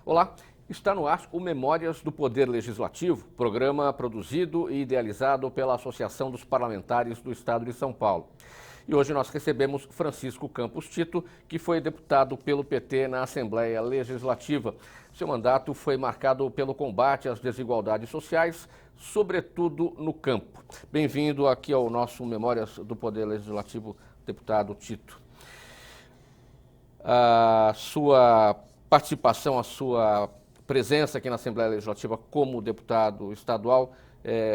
Olá, está no ar o Memórias do Poder Legislativo, programa produzido e idealizado pela Associação dos Parlamentares do Estado de São Paulo. E hoje nós recebemos Francisco Campos Tito, que foi deputado pelo PT na Assembleia Legislativa. Seu mandato foi marcado pelo combate às desigualdades sociais, sobretudo no campo. Bem-vindo aqui ao nosso Memórias do Poder Legislativo, deputado Tito. A sua participação, a sua presença aqui na Assembleia Legislativa como deputado estadual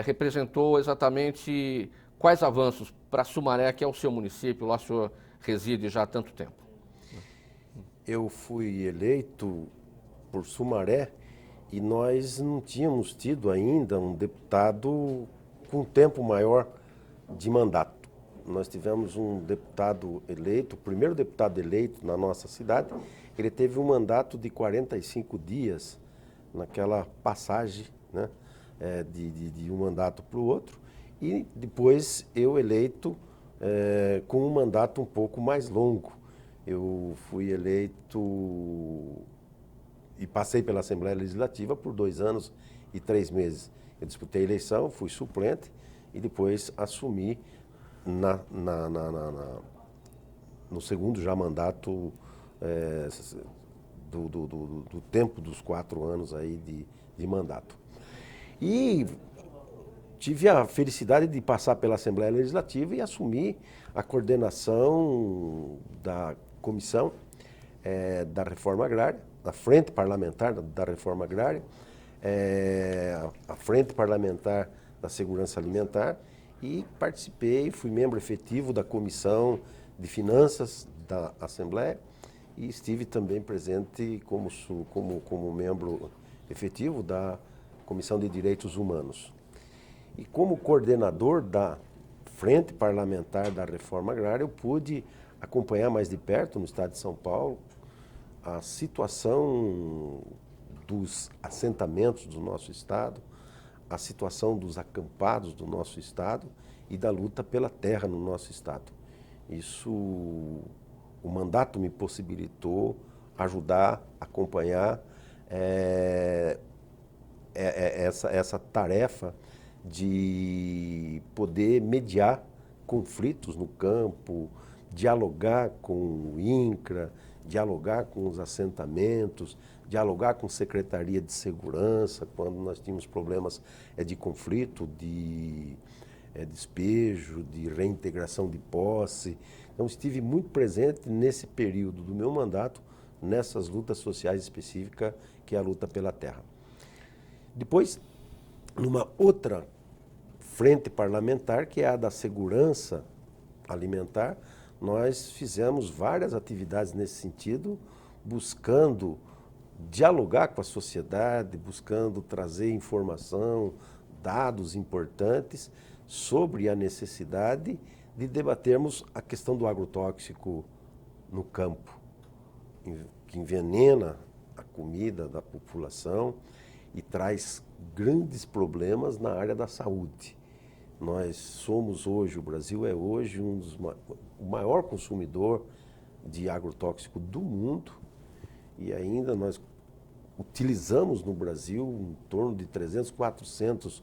representou exatamente quais avanços para Sumaré, que é o seu município, lá o senhor reside já há tanto tempo? Eu fui eleito por Sumaré e nós não tínhamos tido ainda um deputado com tempo maior de mandato. Nós tivemos um deputado eleito, o primeiro deputado eleito na nossa cidade. Ele teve um mandato de 45 dias naquela passagem, né, de um mandato para o outro. E depois eu eleito com um mandato um pouco mais longo. Eu fui eleito e passei pela Assembleia Legislativa por 2 anos e 3 meses. Eu disputei a eleição, fui suplente e depois assumi no segundo já mandato do tempo dos 4 anos aí de mandato. E tive a felicidade de passar pela Assembleia Legislativa e assumir a coordenação da Comissão da Reforma Agrária, a Frente Parlamentar da Reforma Agrária, a Frente Parlamentar da Segurança Alimentar, e participei, fui membro efetivo da Comissão de Finanças da Assembleia e estive também presente como membro efetivo da Comissão de Direitos Humanos. E como coordenador da Frente Parlamentar da Reforma Agrária, eu pude acompanhar mais de perto, no estado de São Paulo, a situação dos assentamentos do nosso estado, a situação dos acampados do nosso estado e da luta pela terra no nosso estado. Isso, o mandato me possibilitou ajudar, acompanhar essa tarefa de poder mediar conflitos no campo, dialogar com o INCRA, dialogar com os assentamentos, dialogar com a Secretaria de Segurança, quando nós tínhamos problemas de conflito, de despejo, de reintegração de posse. Então, estive muito presente nesse período do meu mandato, nessas lutas sociais específicas, que é a luta pela terra. Depois, numa outra frente parlamentar, que é a da segurança alimentar, nós fizemos várias atividades nesse sentido, buscando dialogar com a sociedade, buscando trazer informação, dados importantes sobre a necessidade de debatermos a questão do agrotóxico no campo, que envenena a comida da população e traz grandes problemas na área da saúde. Nós somos hoje, o Brasil é hoje o maior consumidor de agrotóxico do mundo e ainda nós utilizamos no Brasil em torno de 300, 400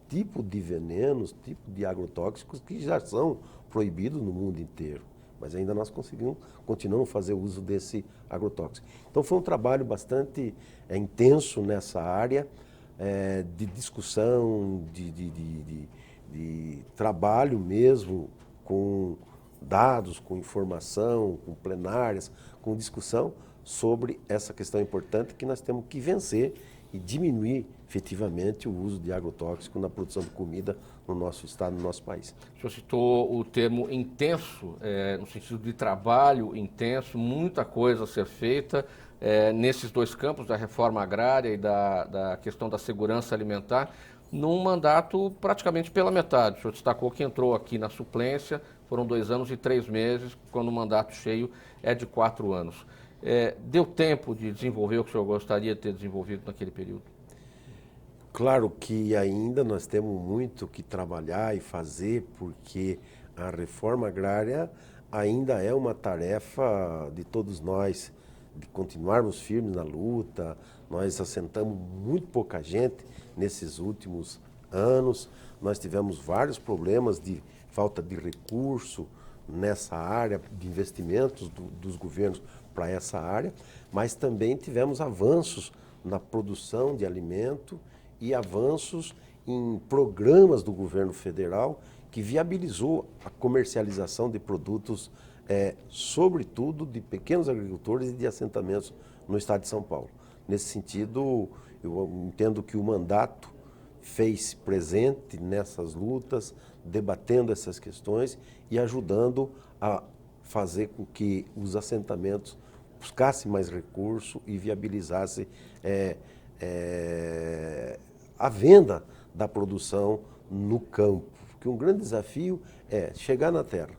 tipos de venenos, tipos de agrotóxicos que já são proibidos no mundo inteiro. Mas ainda nós continuamos a fazer uso desse agrotóxico. Então foi um trabalho bastante intenso nessa área de discussão, de trabalho mesmo com dados, com informação, com plenárias, com discussão sobre essa questão importante que nós temos que vencer e diminuir efetivamente o uso de agrotóxico na produção de comida no nosso estado, no nosso país. O senhor citou o termo intenso, no sentido de trabalho intenso, muita coisa a ser feita nesses 2 campos, da reforma agrária e da questão da segurança alimentar, num mandato praticamente pela metade. O senhor destacou que entrou aqui na suplência, foram 2 anos e 3 meses, quando o mandato cheio é de 4 anos. Deu tempo de desenvolver o que o senhor gostaria de ter desenvolvido naquele período? Claro que ainda nós temos muito que trabalhar e fazer, porque a reforma agrária ainda é uma tarefa de todos nós, de continuarmos firmes na luta. Nós assentamos muito pouca gente nesses últimos anos. Nós tivemos vários problemas de falta de recurso nessa área, de investimentos dos governos para essa área, mas também tivemos avanços na produção de alimento e avanços em programas do governo federal que viabilizou a comercialização de produtos, sobretudo de pequenos agricultores e de assentamentos no estado de São Paulo. Nesse sentido, eu entendo que o mandato fez presente nessas lutas, debatendo essas questões e ajudando a fazer com que os assentamentos buscassem mais recurso e viabilizassem a venda da produção no campo. Porque um grande desafio é chegar na terra.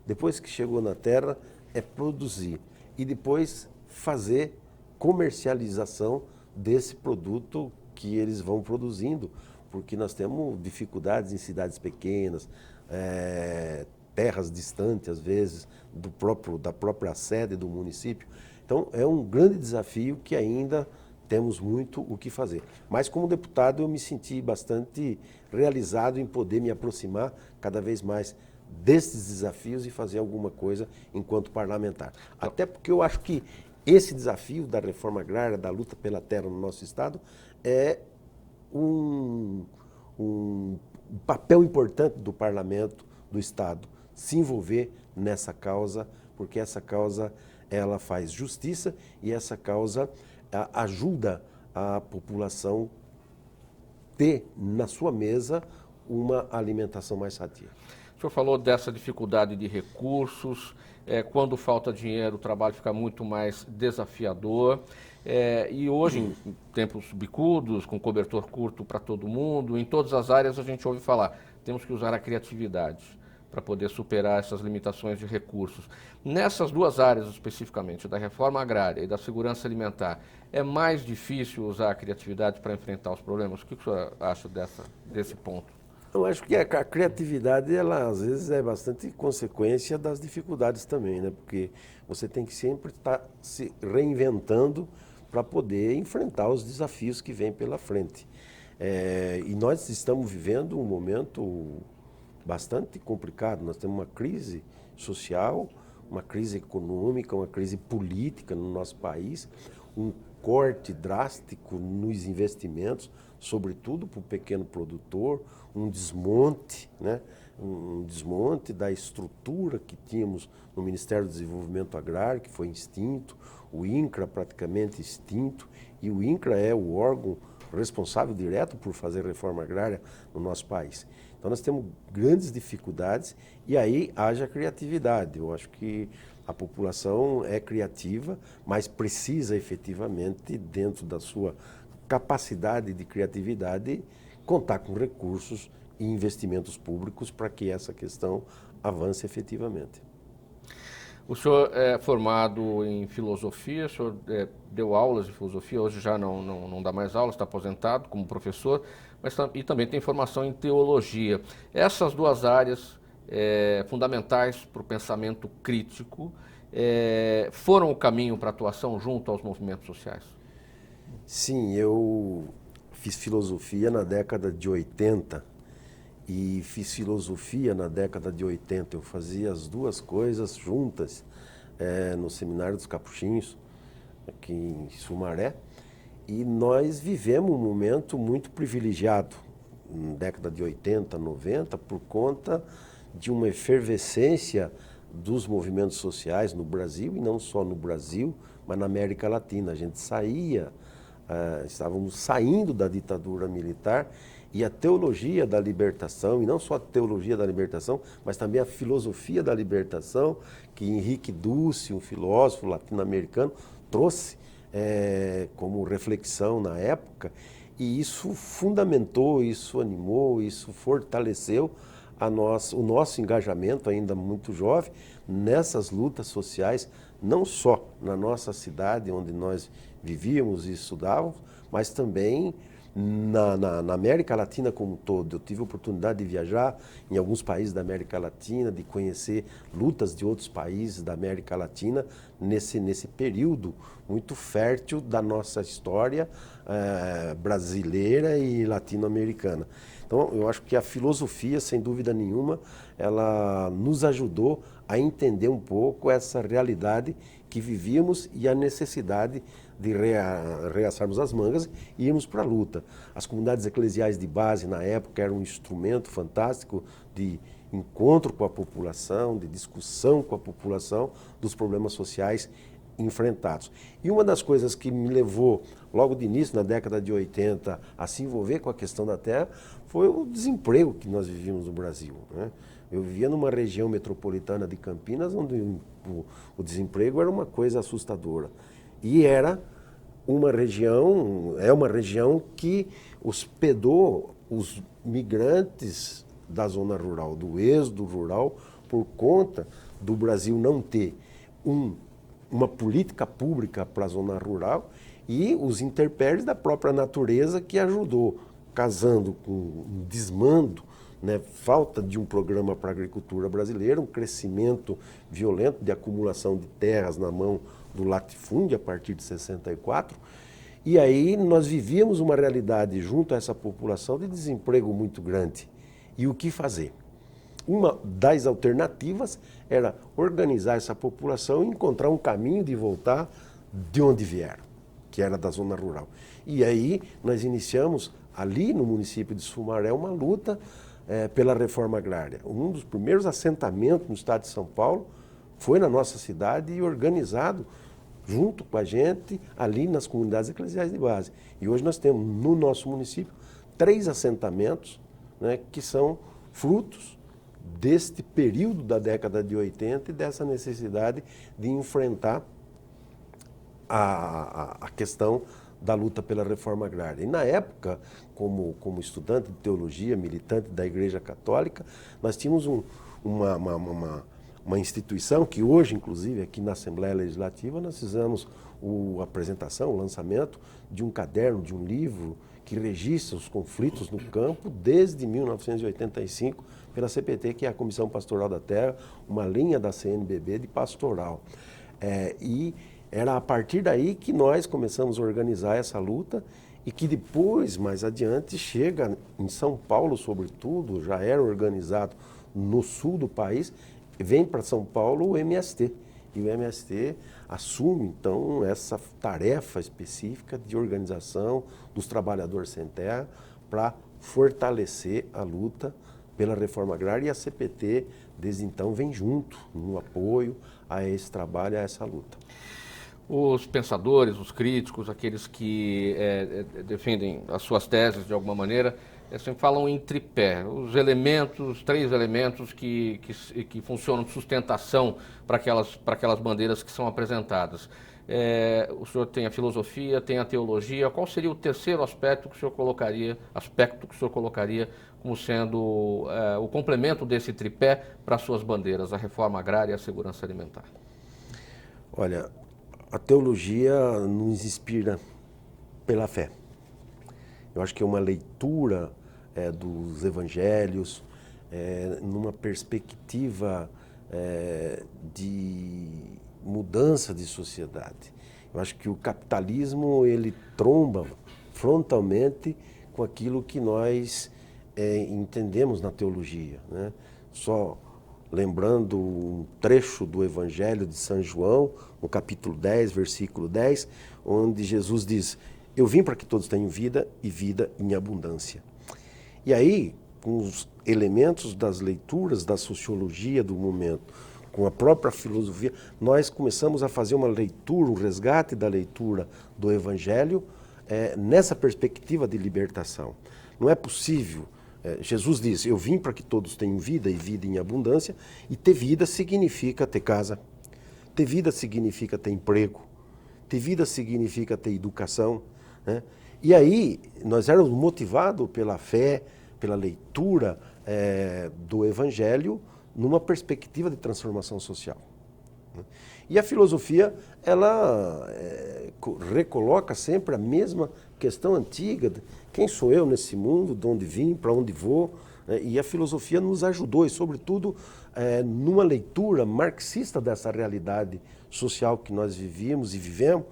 Depois que chegou na terra, é produzir e depois fazer comercialização desse produto que eles vão produzindo, porque nós temos dificuldades em cidades pequenas, terras distantes, às vezes, da própria sede do município. Então, é um grande desafio que ainda temos muito o que fazer. Mas, como deputado, eu me senti bastante realizado em poder me aproximar cada vez mais desses desafios e fazer alguma coisa enquanto parlamentar. Até porque eu acho que esse desafio da reforma agrária, da luta pela terra no nosso estado, é um papel importante do parlamento, do estado, se envolver nessa causa, porque essa causa ela faz justiça e essa causa ajuda a população ter na sua mesa uma alimentação mais sadia. O senhor falou dessa dificuldade de recursos, quando falta dinheiro o trabalho fica muito mais desafiador, e hoje, em tempos bicudos, com cobertor curto para todo mundo, em todas as áreas a gente ouve falar, temos que usar a criatividade para poder superar essas limitações de recursos. Nessas duas áreas especificamente, da reforma agrária e da segurança alimentar, é mais difícil usar a criatividade para enfrentar os problemas? O que o senhor acha desse ponto? Eu acho que a criatividade, ela às vezes é bastante consequência das dificuldades também, né? Porque você tem que sempre estar se reinventando para poder enfrentar os desafios que vêm pela frente. E nós estamos vivendo um momento bastante complicado. Nós temos uma crise social, uma crise econômica, uma crise política no nosso país, um corte drástico nos investimentos, sobretudo para o pequeno produtor, um desmonte, né? Um desmonte da estrutura que tínhamos no Ministério do Desenvolvimento Agrário, que foi extinto, o INCRA praticamente extinto, e o INCRA é o órgão responsável direto por fazer reforma agrária no nosso país. Então nós temos grandes dificuldades e aí haja criatividade. Eu acho que a população é criativa, mas precisa efetivamente, dentro da sua capacidade de criatividade, contar com recursos e investimentos públicos para que essa questão avance efetivamente. O senhor é formado em filosofia, o senhor deu aulas de filosofia, hoje já não dá mais aulas, está aposentado como professor, mas e também tem formação em teologia. Essas duas áreas fundamentais para o pensamento crítico foram o caminho para a atuação junto aos movimentos sociais? Sim, eu fiz filosofia na década de 80 e fiz filosofia na década de 80. Eu fazia as duas coisas juntas no Seminário dos Capuchinhos, aqui em Sumaré, e nós vivemos um momento muito privilegiado na década de 80, 90, por conta de uma efervescência dos movimentos sociais no Brasil, e não só no Brasil, mas na América Latina. A gente estávamos saindo da ditadura militar e a teologia da libertação, e não só a teologia da libertação, mas também a filosofia da libertação, que Henrique Duce, um filósofo latino-americano, trouxe como reflexão na época, e isso fundamentou, isso animou, isso fortaleceu o nosso engajamento, ainda muito jovem, nessas lutas sociais, não só na nossa cidade, onde nós vivíamos e estudávamos, mas também na América Latina como um todo. Eu tive a oportunidade de viajar em alguns países da América Latina, de conhecer lutas de outros países da América Latina nesse período muito fértil da nossa história brasileira e latino-americana. Então, eu acho que a filosofia, sem dúvida nenhuma, ela nos ajudou a entender um pouco essa realidade que vivíamos e a necessidade de reaçarmos as mangas e irmos para a luta. As comunidades eclesiais de base, na época, eram um instrumento fantástico de encontro com a população, de discussão com a população dos problemas sociais enfrentados. E uma das coisas que me levou, logo de início, na década de 80, a se envolver com a questão da terra, foi o desemprego que nós vivíamos no Brasil, né? Eu vivia numa região metropolitana de Campinas, onde o desemprego era uma coisa assustadora. E era uma região que hospedou os migrantes da zona rural, do êxodo rural, por conta do Brasil não ter uma política pública para a zona rural e os intempéries da própria natureza que ajudou, casando com um desmando, né, falta de um programa para a agricultura brasileira, um crescimento violento de acumulação de terras na mão do latifúndio a partir de 64, e aí nós vivíamos uma realidade junto a essa população de desemprego muito grande. E o que fazer? Uma das alternativas era organizar essa população e encontrar um caminho de voltar de onde vieram, que era da zona rural. E aí nós iniciamos ali no município de Sumaré uma luta pela reforma agrária. Um dos primeiros assentamentos no estado de São Paulo foi na nossa cidade e organizado junto com a gente ali nas comunidades eclesiais de base. E hoje nós temos no nosso município 3 assentamentos, né, que são frutos deste período da década de 80 e dessa necessidade de enfrentar a questão da luta pela reforma agrária. E na época, como estudante de teologia, militante da Igreja Católica, nós tínhamos uma instituição que hoje, inclusive, aqui na Assembleia Legislativa, nós fizemos a apresentação, o lançamento de um caderno, de um livro que registra os conflitos no campo desde 1985 pela CPT, que é a Comissão Pastoral da Terra, uma linha da CNBB de pastoral. E era a partir daí que nós começamos a organizar essa luta e que depois, mais adiante, chega em São Paulo, sobretudo, já era organizado no sul do país, vem para São Paulo o MST. E o MST assume, então, essa tarefa específica de organização dos trabalhadores sem terra para fortalecer a luta pela reforma agrária, e a CPT, desde então, vem junto no apoio a esse trabalho, a essa luta. Os pensadores, os críticos, aqueles que defendem as suas teses de alguma maneira, sempre falam em tripé, os elementos, 3 elementos que funcionam de sustentação para aquelas bandeiras que são apresentadas. O senhor tem a filosofia, tem a teologia. Qual seria o terceiro aspecto que o senhor colocaria como sendo o complemento desse tripé para as suas bandeiras, a reforma agrária e a segurança alimentar? Olha, a teologia nos inspira pela fé. Eu acho que é uma leitura dos evangelhos, numa perspectiva de mudança de sociedade. Eu acho que o capitalismo, ele tromba frontalmente com aquilo que nós entendemos na teologia, né? Só lembrando um trecho do Evangelho de São João, no capítulo 10, versículo 10, onde Jesus diz: eu vim para que todos tenham vida e vida em abundância. E aí, com os elementos das leituras da sociologia do momento, com a própria filosofia, nós começamos a fazer uma leitura, um resgate da leitura do Evangelho nessa perspectiva de libertação. Não é possível. Jesus diz: eu vim para que todos tenham vida e vida em abundância, e ter vida significa ter casa, ter vida significa ter emprego, ter vida significa ter educação, né? E aí nós éramos motivados pela fé, pela leitura do Evangelho, numa perspectiva de transformação social. né? E a filosofia, ela recoloca sempre a mesma questão antiga, de quem sou eu nesse mundo, de onde vim, para onde vou, né? E a filosofia nos ajudou, e sobretudo numa leitura marxista dessa realidade social que nós vivíamos e vivemos,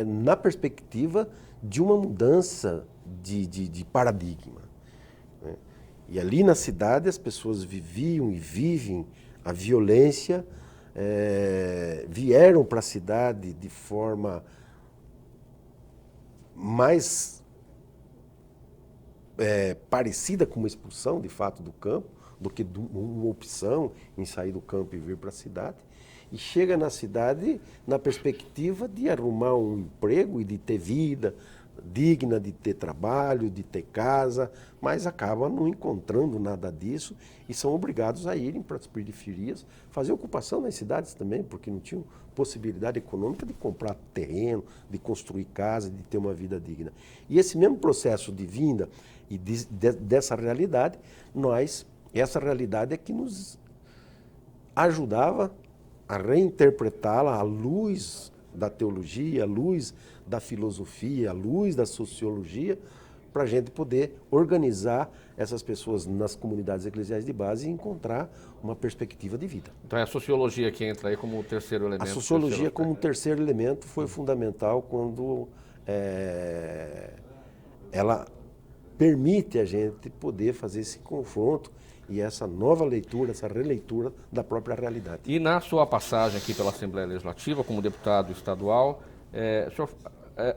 na perspectiva de uma mudança de paradigma, né? E ali na cidade as pessoas viviam e vivem a violência, vieram para a cidade de forma mais parecida com uma expulsão, de fato, do campo, do que uma opção em sair do campo e vir para a cidade. E chega na cidade na perspectiva de arrumar um emprego e de ter vida digna, de ter trabalho, de ter casa, mas acabam não encontrando nada disso e são obrigados a irem para as periferias, fazer ocupação nas cidades também, porque não tinham possibilidade econômica de comprar terreno, de construir casa, de ter uma vida digna. E esse mesmo processo de vinda e dessa realidade, essa realidade é que nos ajudava a reinterpretá-la à luz da teologia, à luz da filosofia, à luz da sociologia, para a gente poder organizar essas pessoas nas comunidades eclesiais de base e encontrar uma perspectiva de vida. Então é a sociologia que entra aí como terceiro elemento. A sociologia como terceiro elemento foi fundamental quando ela permite a gente poder fazer esse confronto e essa nova leitura, essa releitura da própria realidade. E na sua passagem aqui pela Assembleia Legislativa, como deputado estadual, o senhor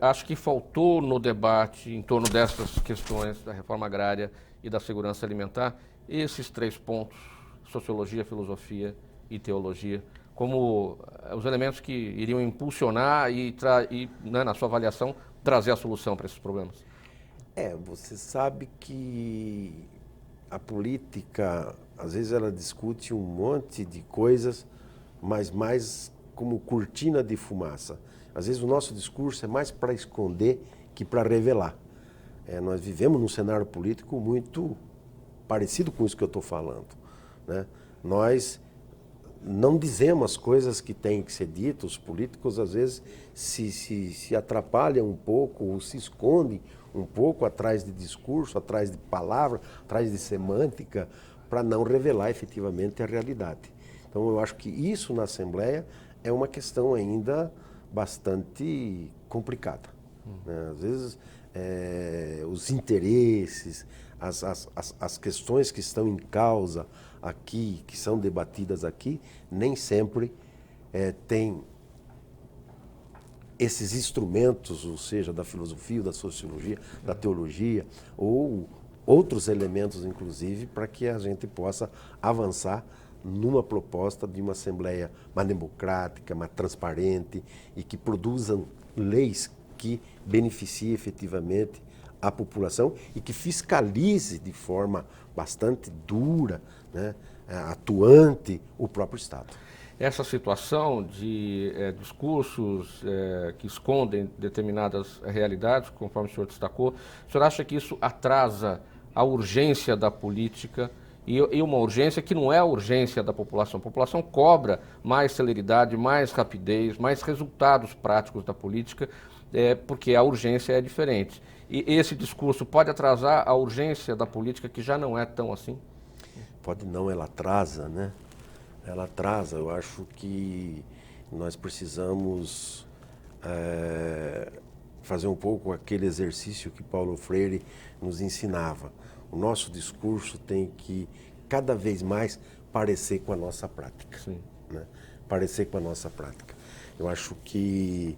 acho que faltou no debate em torno dessas questões da reforma agrária e da segurança alimentar esses 3 pontos, sociologia, filosofia e teologia, como os elementos que iriam impulsionar e né, na sua avaliação, trazer a solução para esses problemas. Você sabe que a política, às vezes ela discute um monte de coisas, mas mais como cortina de fumaça. Às vezes o nosso discurso é mais para esconder que para revelar. Nós vivemos num cenário político muito parecido com isso que eu estou falando, né? Nós não dizemos as coisas que têm que ser ditas, os políticos às vezes se atrapalham um pouco ou se escondem um pouco atrás de discurso, atrás de palavra, atrás de semântica, para não revelar efetivamente a realidade. Então eu acho que isso na Assembleia é uma questão ainda bastante complicada, né? Às vezes os interesses, as questões que estão em causa aqui, que são debatidas aqui, nem sempre têm esses instrumentos, ou seja, da filosofia, da sociologia, da teologia, ou outros elementos, inclusive, para que a gente possa avançar numa proposta de uma Assembleia mais democrática, mais transparente e que produzam leis que beneficiem efetivamente a população e que fiscalize de forma bastante dura, né, atuante, o próprio Estado. Essa situação de discursos que escondem determinadas realidades, conforme o senhor destacou, o senhor acha que isso atrasa a urgência da política e uma urgência que não é a urgência da população? A população cobra mais celeridade, mais rapidez, mais resultados práticos da política, porque a urgência é diferente. E esse discurso pode atrasar a urgência da política, que já não é tão assim? Pode não, ela atrasa, né? Ela atrasa. Eu acho que nós precisamos fazer um pouco aquele exercício que Paulo Freire nos ensinava. O nosso discurso tem que cada vez mais parecer com a nossa prática. Sim. Né? Parecer com a nossa prática. Eu acho que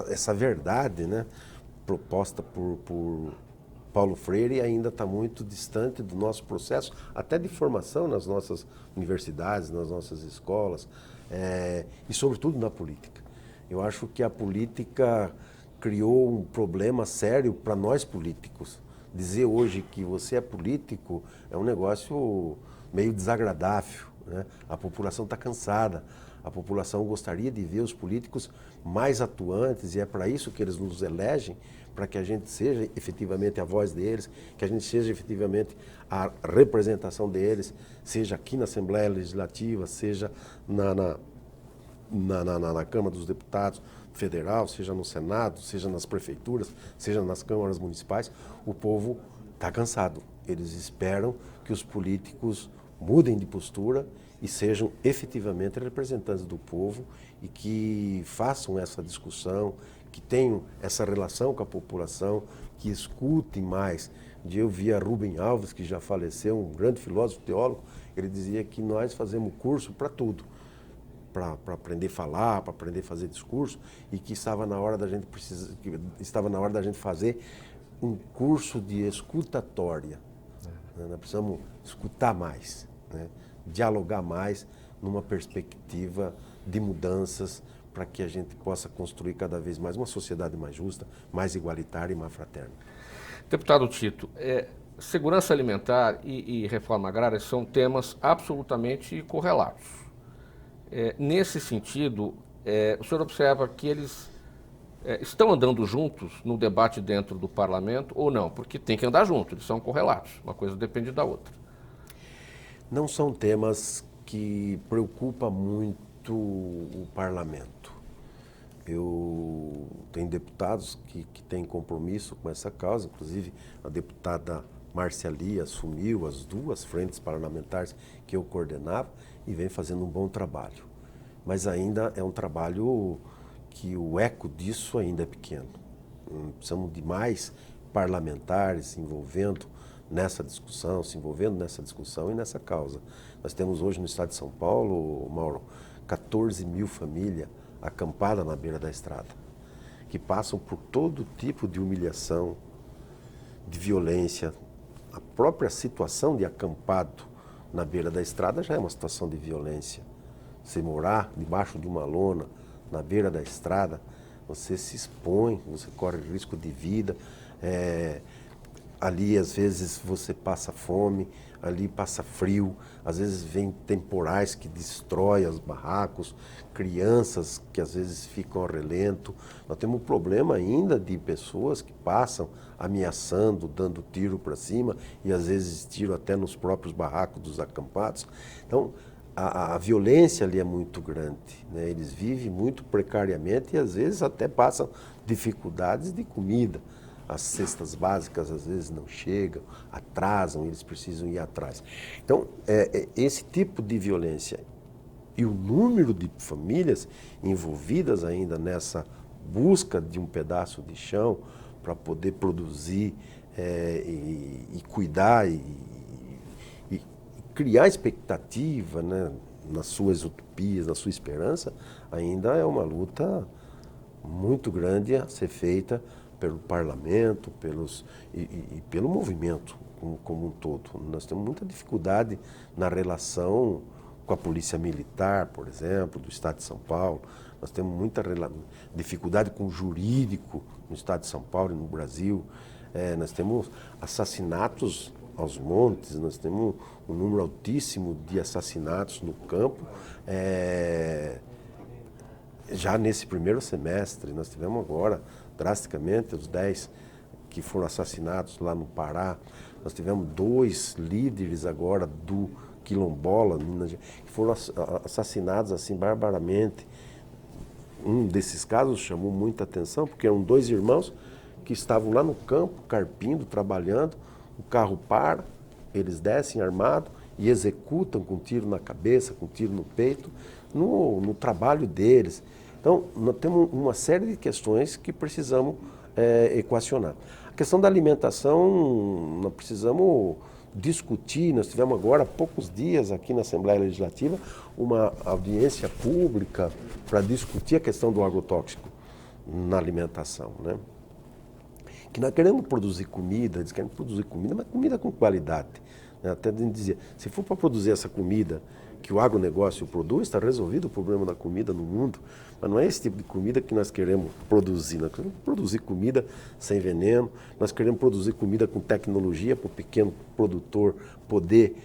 essa verdade, né, proposta por Paulo Freire ainda está muito distante do nosso processo, até de formação nas nossas universidades, nas nossas escolas, e sobretudo na política. Eu acho que a política criou um problema sério para nós políticos. Dizer hoje que você é político é um negócio meio desagradável, né? A população está cansada, a população gostaria de ver os políticos mais atuantes, e é para isso que eles nos elegem, para que a gente seja efetivamente a voz deles, que a gente seja efetivamente a representação deles, seja aqui na Assembleia Legislativa, seja na Câmara dos Deputados Federal, seja no Senado, seja nas prefeituras, seja nas câmaras municipais. O povo está cansado. Eles esperam que os políticos mudem de postura e sejam efetivamente representantes do povo e que façam essa discussão, que tenham essa relação com a população, que escutem mais. Eu via Rubem Alves, que já faleceu, um grande filósofo, teólogo, ele dizia que nós fazemos curso para tudo, para aprender a falar, para aprender a fazer discurso, e que estava na hora da gente fazer um curso de escutatória. Nós precisamos escutar mais, né? Dialogar mais numa perspectiva de mudanças para que a gente possa construir cada vez mais uma sociedade mais justa, mais igualitária e mais fraterna. Deputado Tito, segurança alimentar e reforma agrária são temas absolutamente correlatos. Nesse sentido, o senhor observa que eles estão andando juntos no debate dentro do parlamento ou não? Porque tem que andar junto, eles são correlatos, uma coisa depende da outra. Não são temas que preocupam muito o parlamento. Eu tenho deputados que têm compromisso com essa causa, inclusive a deputada Márcia Lia assumiu as 2 frentes parlamentares que eu coordenava e vem fazendo um bom trabalho. Mas ainda é um trabalho que o eco disso ainda é pequeno. Precisamos de mais parlamentares se envolvendo nessa discussão, e nessa causa. Nós temos hoje no estado de São Paulo, Mauro, 14 mil famílias acampadas na beira da estrada, que passam por todo tipo de humilhação, de violência. A própria situação de acampado na beira da estrada já é uma situação de violência. Você morar debaixo de uma lona, na beira da estrada, você se expõe, você corre risco de vida. Ali, às vezes, você passa fome, ali passa frio, às vezes vem temporais que destroem os barracos, crianças que às vezes ficam ao relento. Nós temos um problema ainda de pessoas que passam ameaçando, dando tiro para cima e às vezes tiro até nos próprios barracos dos acampados. Então, a violência ali é muito grande, né? Eles vivem muito precariamente e às vezes até passam dificuldades de comida. As cestas básicas às vezes não chegam, atrasam, eles precisam ir atrás. Então, esse tipo de violência e o número de famílias envolvidas ainda nessa busca de um pedaço de chão para poder produzir e cuidar e criar expectativa, né, nas suas utopias, na sua esperança, ainda é uma luta muito grande a ser feita pelo parlamento, e pelo movimento como um todo. Nós temos muita dificuldade na relação com a polícia militar, por exemplo, do estado de São Paulo. Nós temos muita dificuldade com o jurídico no estado de São Paulo e no Brasil. Nós temos assassinatos aos montes, nós temos um número altíssimo de assassinatos no campo. Já nesse primeiro semestre, nós tivemos agora, drasticamente, os 10 que foram assassinados lá no Pará. Nós tivemos 2 líderes agora do Quilombola, que foram assassinados assim barbaramente. Um desses casos chamou muita atenção, porque eram 2 irmãos que estavam lá no campo, carpindo, trabalhando. O carro para, eles descem armados e executam com tiro na cabeça, com tiro no peito, no trabalho deles. Então, nós temos uma série de questões que precisamos equacionar. A questão da alimentação, nós precisamos discutir. Nós tivemos agora, há poucos dias, aqui na Assembleia Legislativa, uma audiência pública para discutir a questão do agrotóxico na alimentação, né? Que nós queremos produzir comida, eles querem produzir comida, mas comida com qualidade. Até dizia, se for para produzir essa comida que o agronegócio produz, está resolvido o problema da comida no mundo. Mas não é esse tipo de comida que nós queremos produzir. Nós queremos produzir comida sem veneno, nós queremos produzir comida com tecnologia para o pequeno produtor poder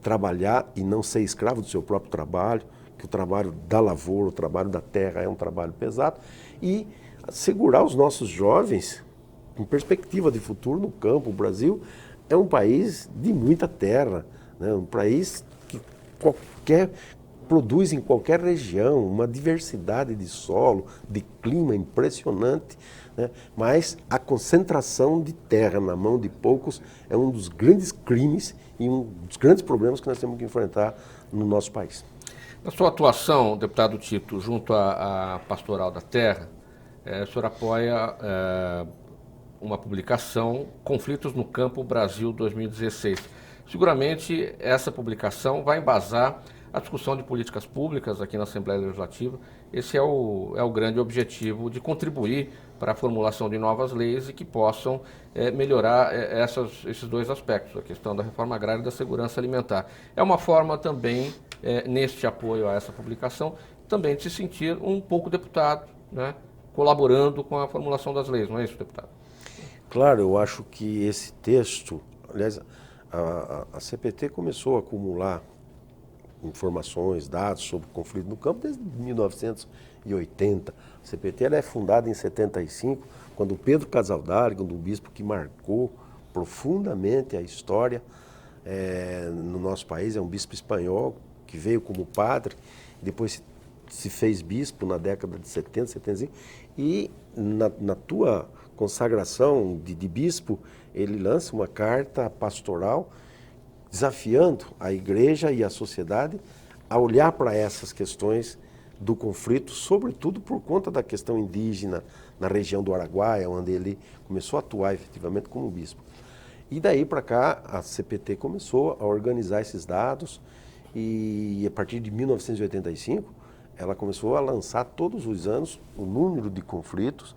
trabalhar e não ser escravo do seu próprio trabalho, que o trabalho da lavoura, o trabalho da terra é um trabalho pesado, e segurar os nossos jovens com perspectiva de futuro no campo. O Brasil é um país de muita terra, né? Um país que produz em qualquer região uma diversidade de solo, de clima impressionante, né? Mas a concentração de terra na mão de poucos é um dos grandes crimes e um dos grandes problemas que nós temos que enfrentar no nosso país. Na sua atuação, deputado Tito, junto à Pastoral da Terra, o senhor apoia uma publicação, Conflitos no Campo Brasil 2016. Seguramente essa publicação vai embasar a discussão de políticas públicas aqui na Assembleia Legislativa. Esse é o grande objetivo, de contribuir para a formulação de novas leis e que possam melhorar esses dois aspectos, a questão da reforma agrária e da segurança alimentar. É uma forma também, neste apoio a essa publicação, também de se sentir um pouco deputado, né, colaborando com a formulação das leis, não é isso, deputado? Claro, eu acho que esse texto, aliás, a CPT começou a acumular informações, dados sobre o conflito no campo desde 1980. A CPT ela é fundada em 75, quando Pedro Casaldari, um bispo que marcou profundamente a história no nosso país, é um bispo espanhol que veio como padre, depois se fez bispo na década de 70, 75, e na tua consagração de bispo, ele lança uma carta pastoral desafiando a igreja e a sociedade a olhar para essas questões do conflito, sobretudo por conta da questão indígena na região do Araguaia, onde ele começou a atuar efetivamente como bispo. E daí para cá, a CPT começou a organizar esses dados e a partir de 1985, ela começou a lançar todos os anos o número de conflitos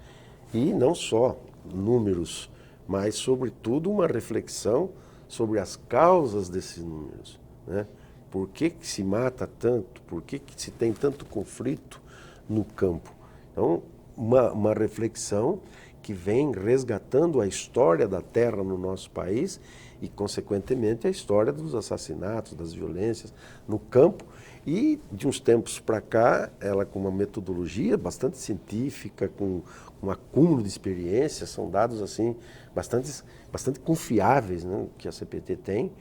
e não só números, mas sobretudo uma reflexão sobre as causas desses números, né? Por que se mata tanto? Por que se tem tanto conflito no campo? Então, uma reflexão que vem resgatando a história da terra no nosso país e, consequentemente, a história dos assassinatos, das violências no campo. E, de uns tempos para cá, ela com uma metodologia bastante científica, com um acúmulo de experiências, são dados assim bastante confiáveis, né, que a CPT tem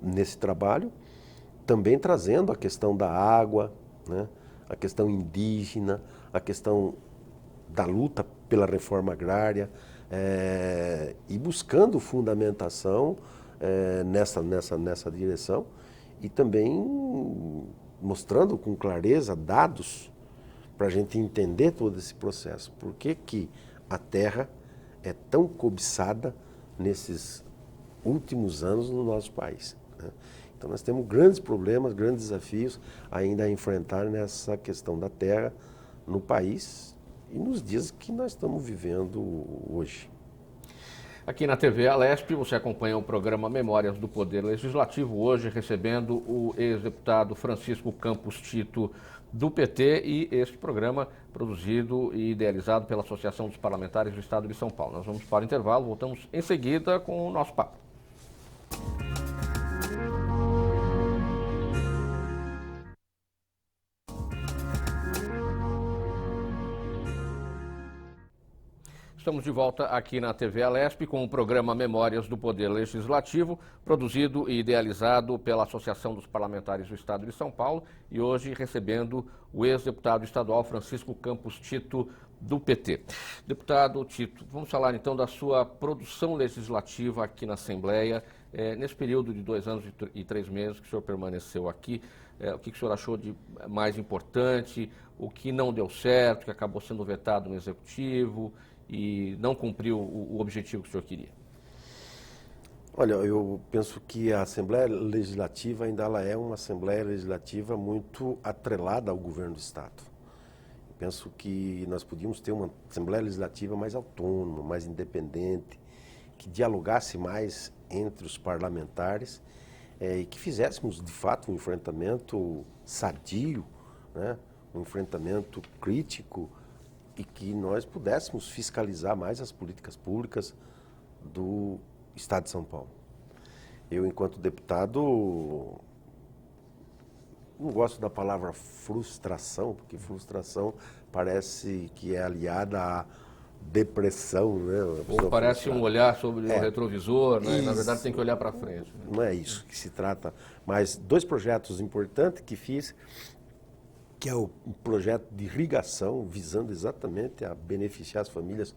nesse trabalho, também trazendo a questão da água, né, a questão indígena, a questão da luta pela reforma agrária e buscando fundamentação nessa direção e também mostrando com clareza dados para a gente entender todo esse processo. Por que a terra é tão cobiçada nesses últimos anos no nosso país, né? Então nós temos grandes problemas, grandes desafios ainda a enfrentar nessa questão da terra no país e nos dias que nós estamos vivendo hoje. Aqui na TV Alesp, você acompanha o programa Memórias do Poder Legislativo, hoje recebendo o ex-deputado Francisco Campos Tito, do PT, e este programa produzido e idealizado pela Associação dos Parlamentares do Estado de São Paulo. Nós vamos para o intervalo, voltamos em seguida com o nosso papo. Estamos de volta aqui na TV Alesp com o programa Memórias do Poder Legislativo, produzido e idealizado pela Associação dos Parlamentares do Estado de São Paulo, e hoje recebendo o ex-deputado estadual Francisco Campos Tito, do PT. Deputado Tito, vamos falar então da sua produção legislativa aqui na Assembleia, nesse período de 2 anos e 3 meses que o senhor permaneceu aqui. O que o senhor achou de mais importante, o que não deu certo, que acabou sendo vetado no Executivo e não cumpriu o objetivo que o senhor queria? Olha, eu penso que a Assembleia Legislativa ainda ela é uma Assembleia Legislativa muito atrelada ao governo do Estado. Eu penso que nós podíamos ter uma Assembleia Legislativa mais autônoma, mais independente, que dialogasse mais entre os parlamentares e que fizéssemos, de fato, um enfrentamento sadio, né? Um enfrentamento crítico, e que nós pudéssemos fiscalizar mais as políticas públicas do Estado de São Paulo. Eu, enquanto deputado, não gosto da palavra frustração, porque frustração parece que é aliada a depressão, né? Ou parece um olhar sobre o retrovisor, né? Na verdade tem que olhar para frente. Né? Não é isso que se trata. Mas 2 projetos importantes que fiz, que é um projeto de irrigação, visando exatamente a beneficiar as famílias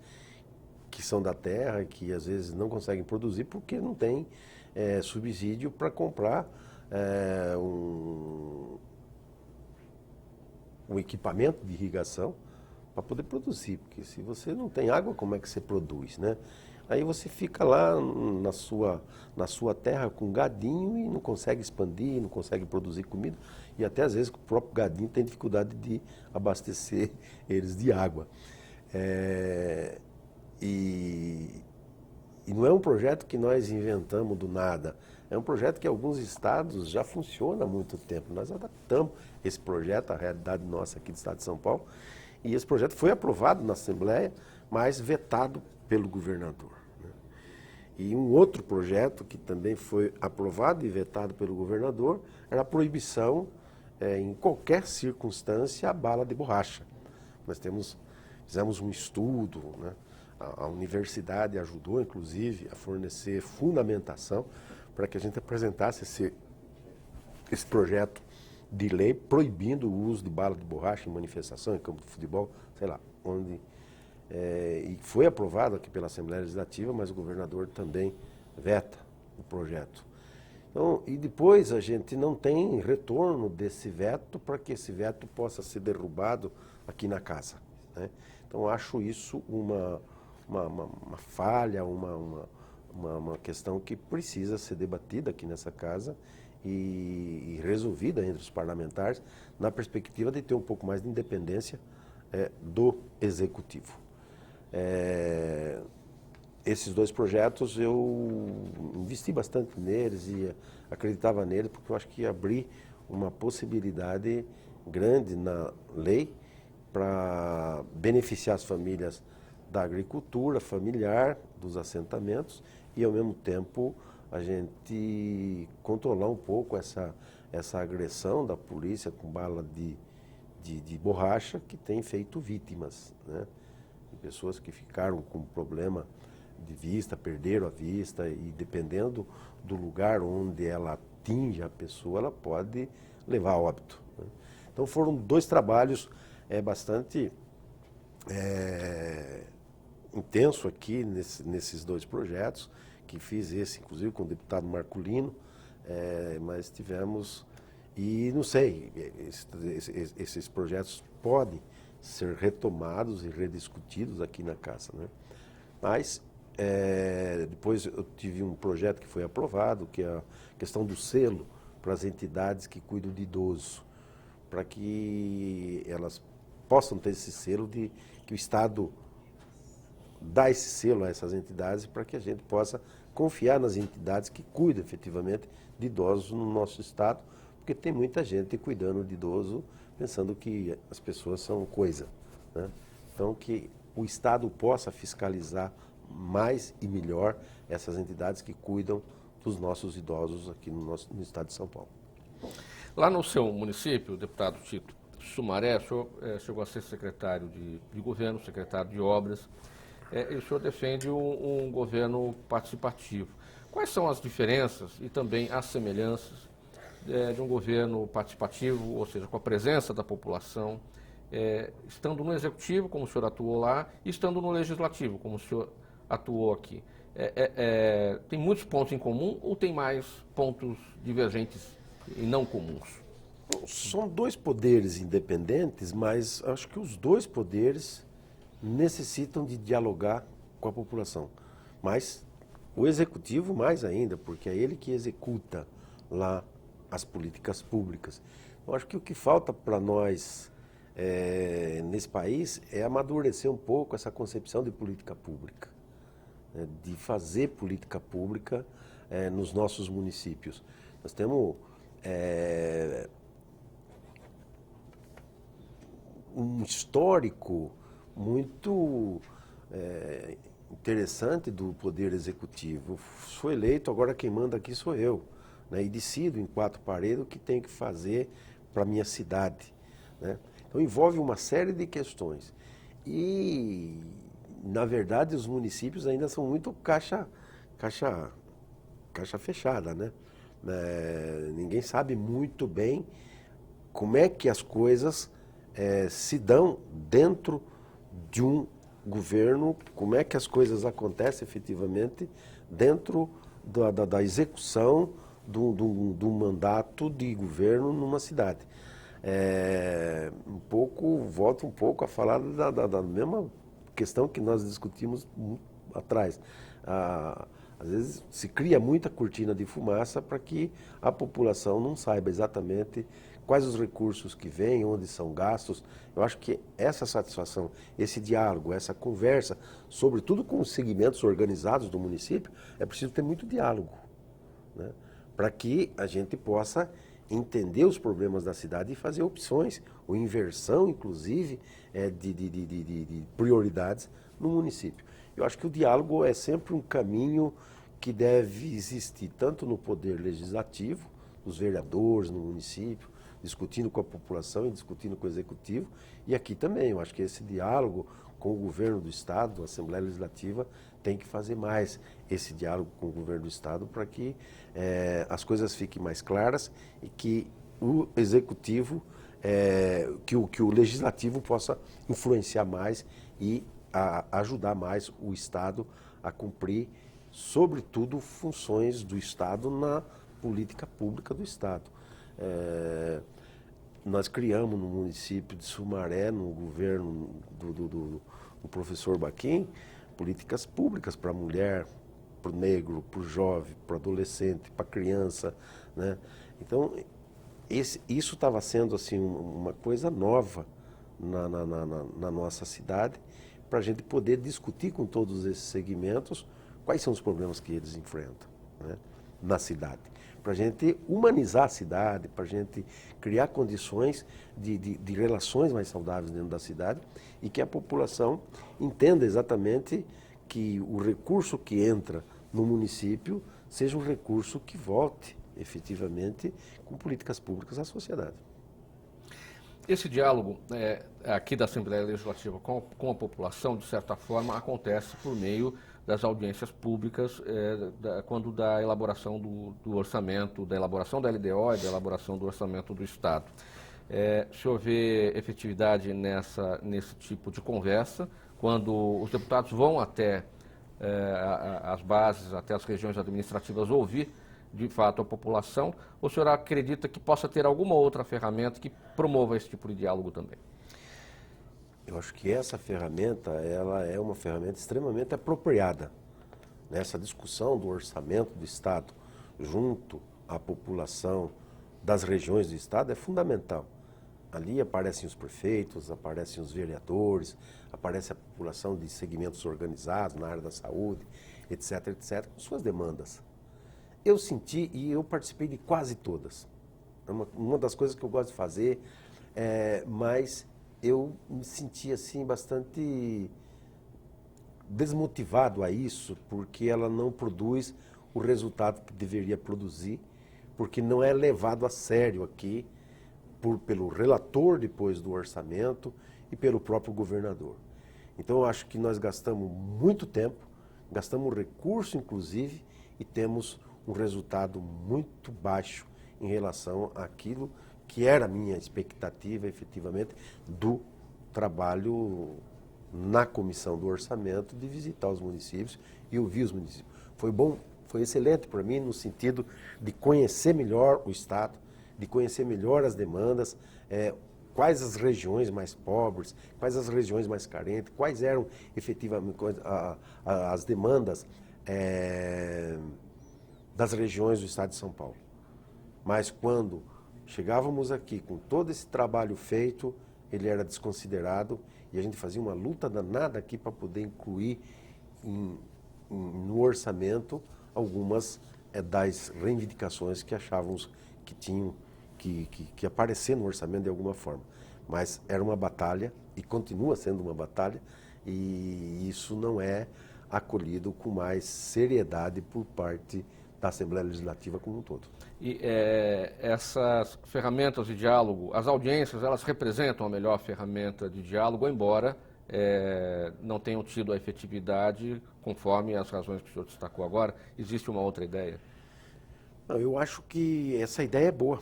que são da terra, que às vezes não conseguem produzir porque não tem subsídio para comprar um equipamento de irrigação para poder produzir, porque se você não tem água, como é que você produz, né? Aí você fica lá na sua terra com gadinho e não consegue expandir, não consegue produzir comida, e até às vezes o próprio gadinho tem dificuldade de abastecer eles de água. E não é um projeto que nós inventamos do nada, é um projeto que alguns estados já funciona há muito tempo. Nós adaptamos esse projeto à realidade nossa aqui do estado de São Paulo, e esse projeto foi aprovado na Assembleia, mas vetado pelo governador. Né? E um outro projeto que também foi aprovado e vetado pelo governador era a proibição, em qualquer circunstância, a bala de borracha. Nós fizemos um estudo, né? A universidade ajudou, inclusive, a fornecer fundamentação para que a gente apresentasse esse projeto de lei proibindo o uso de bala de borracha em manifestação, em campo de futebol, sei lá, onde... e foi aprovado aqui pela Assembleia Legislativa, mas o governador também veta o projeto. Então, e depois a gente não tem retorno desse veto para que esse veto possa ser derrubado aqui na casa. Né? Então, acho isso uma falha, uma questão que precisa ser debatida aqui nessa casa e resolvida entre os parlamentares, na perspectiva de ter um pouco mais de independência do Executivo. Esses 2 projetos eu investi bastante neles e acreditava neles, porque eu acho que abri uma possibilidade grande na lei para beneficiar as famílias da agricultura familiar, dos assentamentos, e ao mesmo tempo a gente controlar um pouco essa agressão da polícia com bala de borracha que tem feito vítimas, né? De pessoas que ficaram com problema de vista, perderam a vista, e dependendo do lugar onde ela atinge a pessoa, ela pode levar a óbito. Né? Então foram 2 trabalhos bastante intenso aqui nesses 2 projetos, que fiz esse, inclusive, com o deputado Marculino, mas tivemos, e não sei, esses projetos podem ser retomados e rediscutidos aqui na casa, né? Mas, depois eu tive um projeto que foi aprovado, que é a questão do selo para as entidades que cuidam de idoso, para que elas possam ter esse selo que o Estado dá esse selo a essas entidades para que a gente possa confiar nas entidades que cuidam efetivamente de idosos no nosso Estado, porque tem muita gente cuidando de idoso pensando que as pessoas são coisa, né? Então, que o Estado possa fiscalizar mais e melhor essas entidades que cuidam dos nossos idosos aqui no Estado de São Paulo. Lá no seu município, deputado Tito Sumaré, o senhor chegou a ser secretário de governo, secretário de obras, e o senhor defende um governo participativo. Quais são as diferenças e também as semelhanças de um governo participativo, ou seja, com a presença da população, estando no Executivo, como o senhor atuou lá, e estando no Legislativo, como o senhor atuou aqui? Tem muitos pontos em comum ou tem mais pontos divergentes e não comuns? São 2 poderes independentes, mas acho que os 2 poderes necessitam de dialogar com a população. Mas o Executivo mais ainda, porque é ele que executa lá as políticas públicas. Eu acho que o que falta para nós nesse país é amadurecer um pouco essa concepção de política pública, né, de fazer política pública nos nossos municípios. Nós temos um histórico muito interessante do Poder Executivo. Sou eleito, agora quem manda aqui sou eu, né? E decido em 4 paredes o que tenho que fazer para a minha cidade, né? Então envolve uma série de questões. E na verdade, os municípios ainda são muito caixa fechada, né? Ninguém sabe muito bem como é que as coisas se dão dentro de um governo, como é que as coisas acontecem efetivamente dentro da execução do mandato de governo numa cidade. Volto um pouco a falar da mesma questão que nós discutimos atrás. Às vezes se cria muita cortina de fumaça para que a população não saiba exatamente quais os recursos que vêm, onde são gastos. Eu acho que essa satisfação, esse diálogo, essa conversa, sobretudo com os segmentos organizados do município, é preciso ter muito diálogo, né? Para que a gente possa entender os problemas da cidade e fazer opções, ou inversão, inclusive, de prioridades no município. Eu acho que o diálogo é sempre um caminho que deve existir, tanto no poder legislativo, os vereadores no município, discutindo com a população e discutindo com o executivo, e aqui também. Eu acho que esse diálogo com o governo do Estado, a Assembleia Legislativa, tem que fazer mais esse diálogo com o governo do Estado para que as coisas fiquem mais claras e que o executivo, que o legislativo possa influenciar mais e ajudar mais o Estado a cumprir, sobretudo, funções do Estado na política pública do Estado. Nós criamos no município de Sumaré, no governo do professor Baquim, políticas públicas para a mulher, para o negro, para o jovem, para o adolescente, para a criança, né? Então, isso estava sendo assim, uma coisa nova na nossa cidade, para a gente poder discutir com todos esses segmentos quais são os problemas que eles enfrentam, né, na cidade. Para a gente humanizar a cidade, para a gente criar condições de relações mais saudáveis dentro da cidade e que a população entenda exatamente que o recurso que entra no município seja um recurso que volte efetivamente com políticas públicas à sociedade. Esse diálogo aqui da Assembleia Legislativa com a população, de certa forma, acontece por meio das audiências públicas, quando da elaboração do orçamento, da elaboração da LDO e da elaboração do orçamento do Estado. Se houver efetividade nesse tipo de conversa, quando os deputados vão até as bases, até as regiões administrativas ouvir, de fato, a população, o senhor acredita que possa ter alguma outra ferramenta que promova esse tipo de diálogo também? Eu acho que essa ferramenta, ela é uma ferramenta extremamente apropriada. Nessa discussão do orçamento do Estado, junto à população das regiões do Estado, é fundamental. Ali aparecem os prefeitos, aparecem os vereadores, aparece a população de segmentos organizados na área da saúde, etc., com suas demandas. Eu senti e eu participei de quase todas. É uma das coisas que eu gosto de fazer, mas eu me senti assim bastante desmotivado a isso, porque ela não produz o resultado que deveria produzir, porque não é levado a sério aqui pelo relator depois do orçamento e pelo próprio governador. Então eu acho que nós gastamos muito tempo, gastamos recurso inclusive, e temos um resultado muito baixo em relação àquilo que era a minha expectativa, efetivamente, do trabalho na comissão do orçamento, de visitar os municípios e ouvir os municípios. Foi bom, foi excelente para mim no sentido de conhecer melhor o Estado, de conhecer melhor as demandas, quais as regiões mais pobres, quais as regiões mais carentes, quais eram efetivamente as demandas das regiões do Estado de São Paulo. Mas quando chegávamos aqui com todo esse trabalho feito, ele era desconsiderado e a gente fazia uma luta danada aqui para poder incluir no orçamento algumas das reivindicações que achávamos que tinham que aparecer no orçamento de alguma forma. Mas era uma batalha e continua sendo uma batalha e isso não é acolhido com mais seriedade por parte da Assembleia Legislativa como um todo. E essas ferramentas de diálogo, as audiências, elas representam a melhor ferramenta de diálogo, embora não tenham tido a efetividade conforme as razões que o senhor destacou agora? Existe uma outra ideia? Não, eu acho que essa ideia é boa,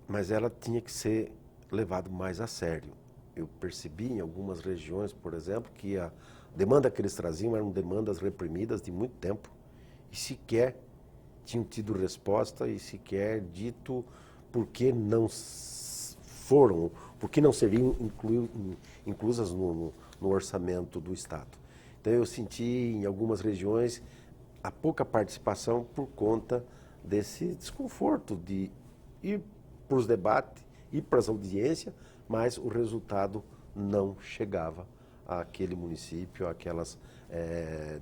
mas ela tinha que ser levada mais a sério. Eu percebi em algumas regiões, por exemplo, que a demanda que eles traziam eram demandas reprimidas de muito tempo e sequer tinham tido resposta e sequer dito por que não foram, por que não seriam inclusas no orçamento do Estado. Então eu senti em algumas regiões a pouca participação por conta desse desconforto de ir para os debates, ir para as audiências, mas o resultado não chegava àquele município, àquelas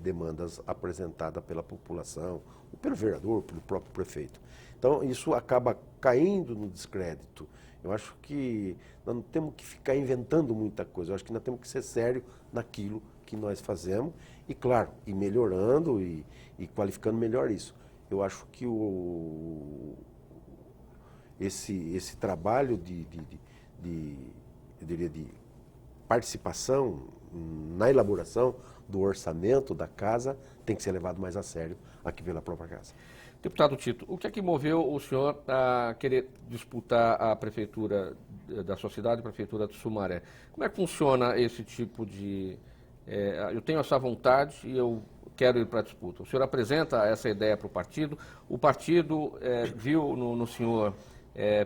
demandas apresentadas pela população, ou pelo vereador, pelo próprio prefeito. Então isso acaba caindo no descrédito. Eu acho que nós não temos que ficar inventando muita coisa, eu acho que nós temos que ser sério naquilo que nós fazemos e, claro, ir melhorando e qualificando melhor isso. Eu acho que esse trabalho eu diria de participação na elaboração do orçamento da casa tem que ser levado mais a sério aqui pela própria casa. Deputado Tito, o que é que moveu o senhor a querer disputar a prefeitura da sua cidade, a prefeitura de Sumaré? Como é que funciona esse tipo de... eu tenho essa vontade e eu quero ir para a disputa. O senhor apresenta essa ideia para o partido viu no senhor,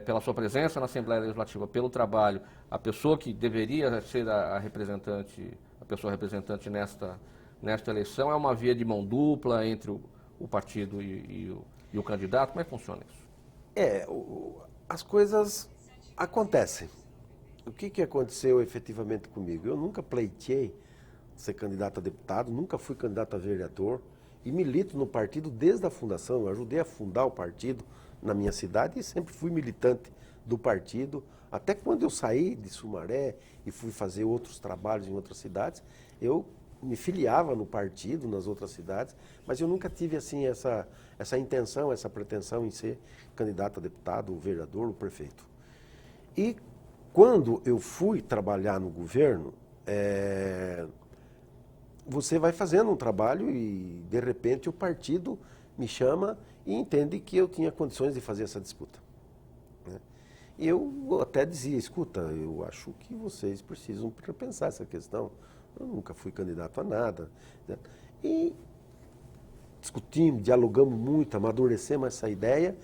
pela sua presença na Assembleia Legislativa, pelo trabalho, a pessoa que deveria ser a representante, a pessoa representante nesta eleição, é uma via de mão dupla entre o partido e o candidato? Como é que funciona isso? As coisas acontecem. O que aconteceu efetivamente comigo? Eu nunca pleiteei ser candidato a deputado, nunca fui candidato a vereador e milito no partido desde a fundação. Eu ajudei a fundar o partido na minha cidade e sempre fui militante do partido. Até quando eu saí de Sumaré e fui fazer outros trabalhos em outras cidades, eu me filiava no partido, nas outras cidades, mas eu nunca tive assim essa intenção, essa pretensão em ser candidato a deputado, vereador ou prefeito. E quando eu fui trabalhar no governo, você vai fazendo um trabalho e, de repente, o partido me chama e entende que eu tinha condições de fazer essa disputa. Né? E eu até dizia, escuta, eu acho que vocês precisam repensar essa questão. Eu nunca fui candidato a nada. Né? E discutimos, dialogamos muito, amadurecemos essa ideia.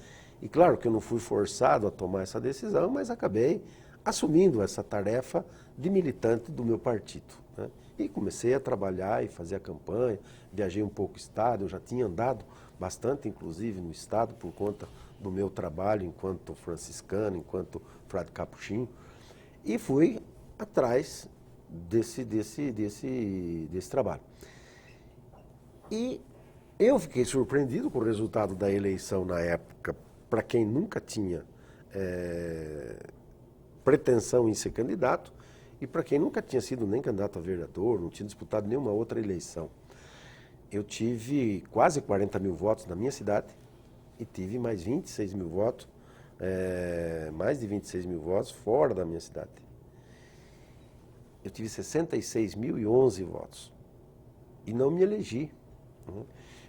E claro que eu não fui forçado a tomar essa decisão, mas acabei assumindo essa tarefa de militante do meu partido. Né? E comecei a trabalhar e fazer a campanha, viajei um pouco o estado, eu já tinha andado bastante, inclusive, no estado, por conta do meu trabalho enquanto franciscano, enquanto frade capuchinho, e fui atrás desse trabalho. E eu fiquei surpreendido com o resultado da eleição na época, para quem nunca tinha pretensão em ser candidato, e para quem nunca tinha sido nem candidato a vereador, não tinha disputado nenhuma outra eleição. Eu tive quase 40 mil votos na minha cidade e tive mais 26 mil votos, mais de 26 mil votos fora da minha cidade. Eu tive 66.011 votos e não me elegi. Né?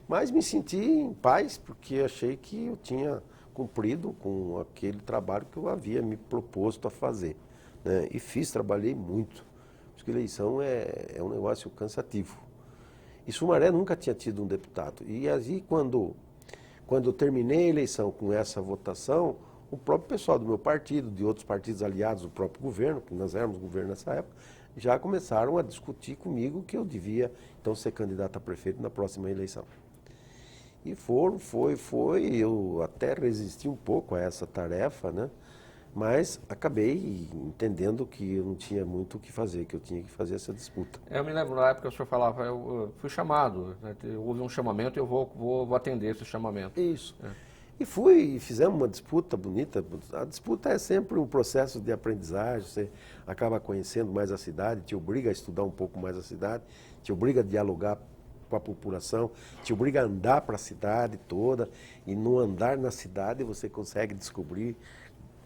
Mas me senti em paz porque achei que eu tinha cumprido com aquele trabalho que eu havia me proposto a fazer. Né? E trabalhei muito, porque eleição é um negócio cansativo. E Sumaré nunca tinha tido um deputado. E aí, quando eu terminei a eleição com essa votação, o próprio pessoal do meu partido, de outros partidos aliados do próprio governo, que nós éramos governo nessa época, já começaram a discutir comigo que eu devia, então, ser candidato a prefeito na próxima eleição. E eu até resisti um pouco a essa tarefa, né? Mas acabei entendendo que eu não tinha muito o que fazer, que eu tinha que fazer essa disputa. Eu me lembro, na época o senhor falava, eu fui chamado, né? Houve um chamamento e eu vou atender esse chamamento. Isso. E fizemos uma disputa bonita. A disputa é sempre um processo de aprendizagem, você acaba conhecendo mais a cidade, te obriga a estudar um pouco mais a cidade, te obriga a dialogar com a população, te obriga a andar para a cidade toda, e no andar na cidade você consegue descobrir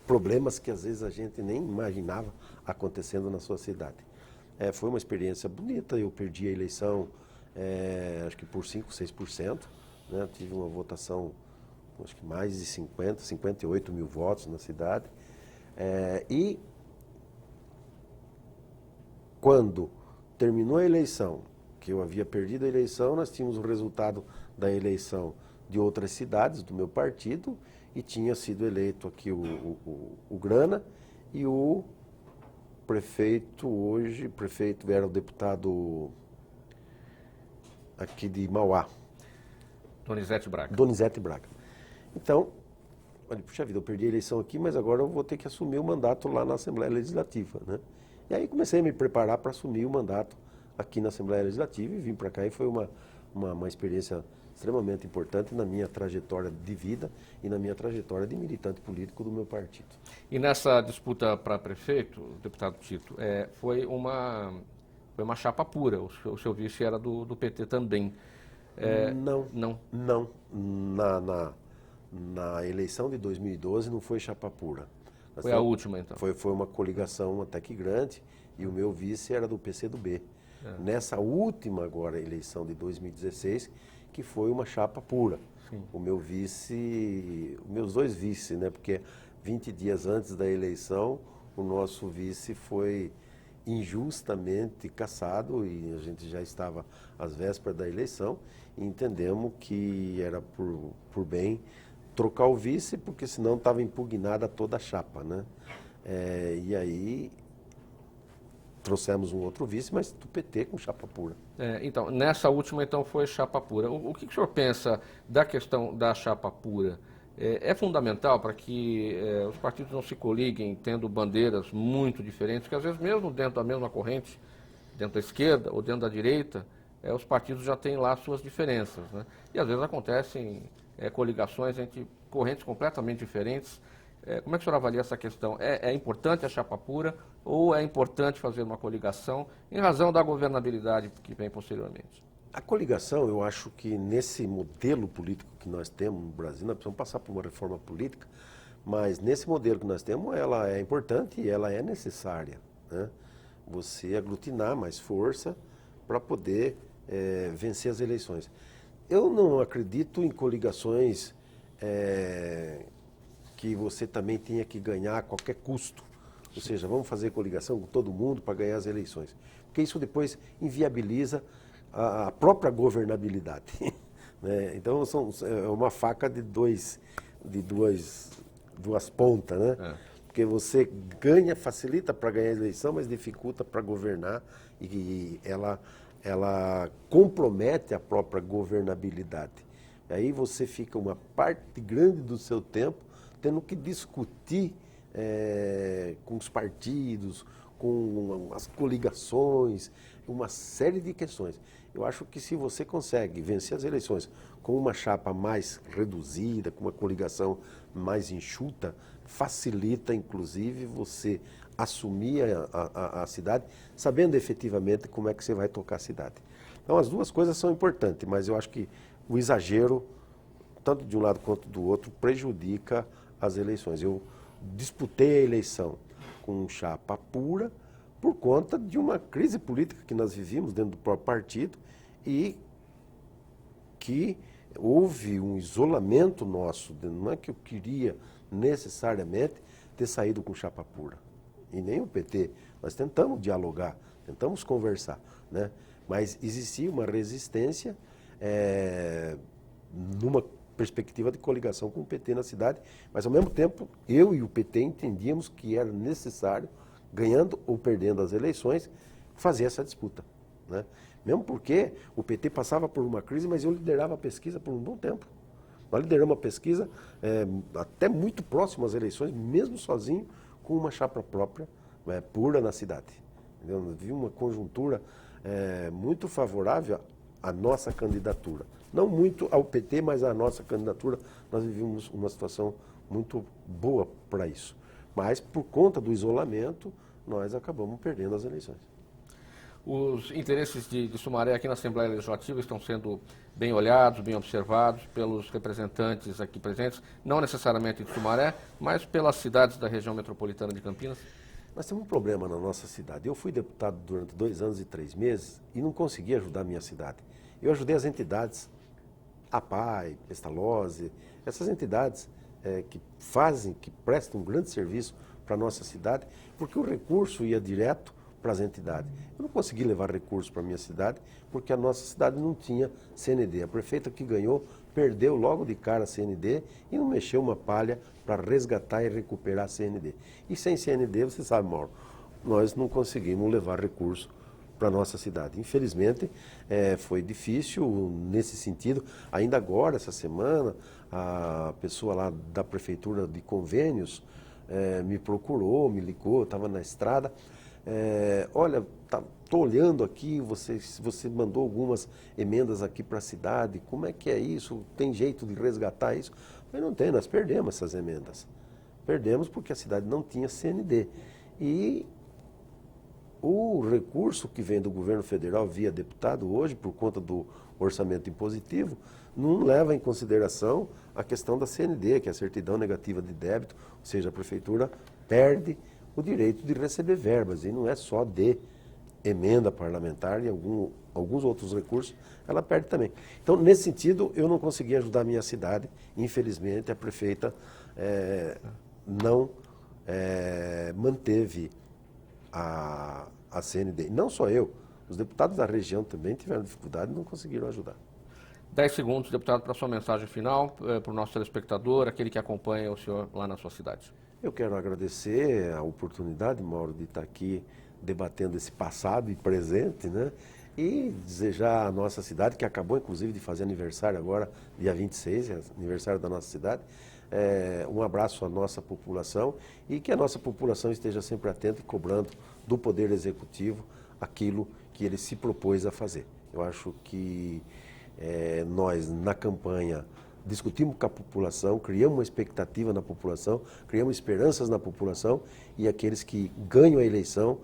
problemas que às vezes a gente nem imaginava acontecendo na sua cidade. Foi uma experiência bonita, eu perdi a eleição, acho que por 5, 6%, né? Tive uma votação, acho que mais de 58 mil votos na cidade. E quando terminou a eleição, que eu havia perdido a eleição, nós tínhamos o resultado da eleição de outras cidades do meu partido e tinha sido eleito aqui o Grana e o prefeito era o deputado aqui de Mauá. Donizete Braga. Donizete Braga. Então, olha, puxa vida, eu perdi a eleição aqui, mas agora eu vou ter que assumir o mandato lá na Assembleia Legislativa, né? E aí comecei a me preparar para assumir o mandato aqui na Assembleia Legislativa e vim para cá e foi uma experiência extremamente importante na minha trajetória de vida e na minha trajetória de militante político do meu partido. E nessa disputa para prefeito, deputado Tito, foi uma chapa pura, o seu vice era do PT também. Não. Na eleição de 2012 não foi chapa pura. Foi a última, então? Foi uma coligação até que grande e o meu vice era do PCdoB. Nessa última agora eleição de 2016, que foi uma chapa pura. Sim. O meu vice, os meus dois vices, né? Porque 20 dias antes da eleição, o nosso vice foi injustamente cassado e a gente já estava às vésperas da eleição e entendemos que era por bem trocar o vice, porque senão estava impugnada toda a chapa, né? E aí trouxemos um outro vice, mas do PT com chapa pura. Então, nessa última então foi chapa pura. O que o senhor pensa da questão da chapa pura? É fundamental para que os partidos não se coliguem tendo bandeiras muito diferentes, que às vezes mesmo dentro da mesma corrente, dentro da esquerda ou dentro da direita, os partidos já têm lá suas diferenças, né? E às vezes acontecem coligações entre correntes completamente diferentes. Como é que o senhor avalia essa questão? É importante a chapa pura ou é importante fazer uma coligação em razão da governabilidade que vem posteriormente? A coligação, eu acho que nesse modelo político que nós temos no Brasil, nós precisamos passar por uma reforma política, mas nesse modelo que nós temos, ela é importante e ela é necessária, né? Você aglutinar mais força para poder vencer as eleições. Eu não acredito em coligações que você também tenha que ganhar a qualquer custo. Ou seja, vamos fazer coligação com todo mundo para ganhar as eleições. Porque isso depois inviabiliza a própria governabilidade. Né? Então, é uma faca de duas pontas, né? Porque você ganha, facilita para ganhar a eleição, mas dificulta para governar e ela compromete a própria governabilidade. E aí você fica uma parte grande do seu tempo tendo que discutir com os partidos, com as coligações, uma série de questões. Eu acho que se você consegue vencer as eleições com uma chapa mais reduzida, com uma coligação mais enxuta, facilita, inclusive, você assumir a cidade, sabendo efetivamente como é que você vai tocar a cidade. Então, as duas coisas são importantes, mas eu acho que o exagero, tanto de um lado quanto do outro, prejudica as eleições. Eu disputei a eleição com chapa pura por conta de uma crise política que nós vivíamos dentro do próprio partido e que houve um isolamento nosso. Não é que eu queria necessariamente ter saído com chapa pura. E nem o PT. Nós tentamos dialogar, tentamos conversar, né? Mas existia uma resistência numa perspectiva de coligação com o PT na cidade, mas ao mesmo tempo eu e o PT entendíamos que era necessário, ganhando ou perdendo as eleições, fazer essa disputa, né? Mesmo porque o PT passava por uma crise, mas eu liderava a pesquisa por um bom tempo. Nós lideramos a pesquisa até muito próximo às eleições, mesmo sozinho, com uma chapa própria, pura na cidade. Entendeu? Nós vimos uma conjuntura muito favorável à nossa candidatura. Não muito ao PT, mas à nossa candidatura, nós vivemos uma situação muito boa para isso. Mas, por conta do isolamento, nós acabamos perdendo as eleições. Os interesses de Sumaré aqui na Assembleia Legislativa estão sendo bem olhados, bem observados pelos representantes aqui presentes, não necessariamente de Sumaré, mas pelas cidades da região metropolitana de Campinas? Nós temos um problema na nossa cidade. Eu fui deputado durante 2 anos e 3 meses e não consegui ajudar a minha cidade. Eu ajudei as entidades, APAI, Pestalozzi, essas entidades que prestam um grande serviço para a nossa cidade, porque o recurso ia direto para as entidades. Eu não consegui levar recurso para a minha cidade, porque a nossa cidade não tinha CND. A prefeita que ganhou perdeu logo de cara a CND e não mexeu uma palha para resgatar e recuperar a CND. E sem CND, você sabe, Mauro, nós não conseguimos levar recurso para a nossa cidade. Infelizmente, foi difícil nesse sentido. Ainda agora, essa semana, a pessoa lá da Prefeitura de Convênios me procurou, me ligou, eu estava na estrada. Olha, estou olhando aqui, você mandou algumas emendas aqui para a cidade, como é que é isso? Tem jeito de resgatar isso? Mas não tem, nós perdemos essas emendas. Perdemos porque a cidade não tinha CND. E o recurso que vem do governo federal via deputado hoje, por conta do orçamento impositivo, não leva em consideração a questão da CND, que é a certidão negativa de débito, ou seja, a prefeitura perde o direito de receber verbas, e não é só de emenda parlamentar e alguns outros recursos, ela perde também. Então, nesse sentido, eu não consegui ajudar a minha cidade, infelizmente, a prefeita não manteve a CND. Não só eu, os deputados da região também tiveram dificuldade e não conseguiram ajudar. 10 segundos, deputado, para a sua mensagem final, para o nosso telespectador, aquele que acompanha o senhor lá na sua cidade. Eu quero agradecer a oportunidade, Mauro, de estar aqui debatendo esse passado e presente, né? E desejar à nossa cidade, que acabou inclusive de fazer aniversário agora, dia 26, aniversário da nossa cidade, um abraço à nossa população e que a nossa população esteja sempre atenta e cobrando do Poder Executivo aquilo que ele se propôs a fazer. Eu acho que nós, na campanha, discutimos com a população, criamos uma expectativa na população, criamos esperanças na população e aqueles que ganham a eleição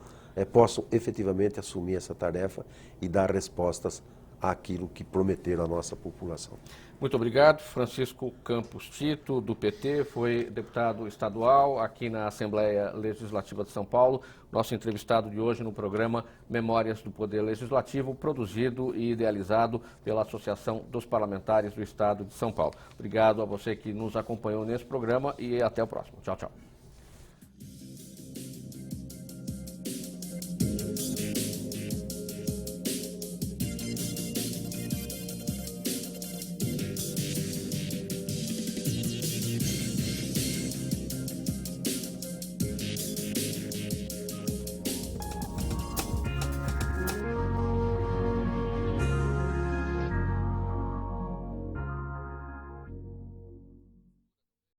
possam efetivamente assumir essa tarefa e dar respostas àquilo que prometeram à nossa população. Muito obrigado. Francisco Campos Tito, do PT, foi deputado estadual aqui na Assembleia Legislativa de São Paulo, nosso entrevistado de hoje no programa Memórias do Poder Legislativo, produzido e idealizado pela Associação dos Parlamentares do Estado de São Paulo. Obrigado a você que nos acompanhou nesse programa e até o próximo. Tchau, tchau.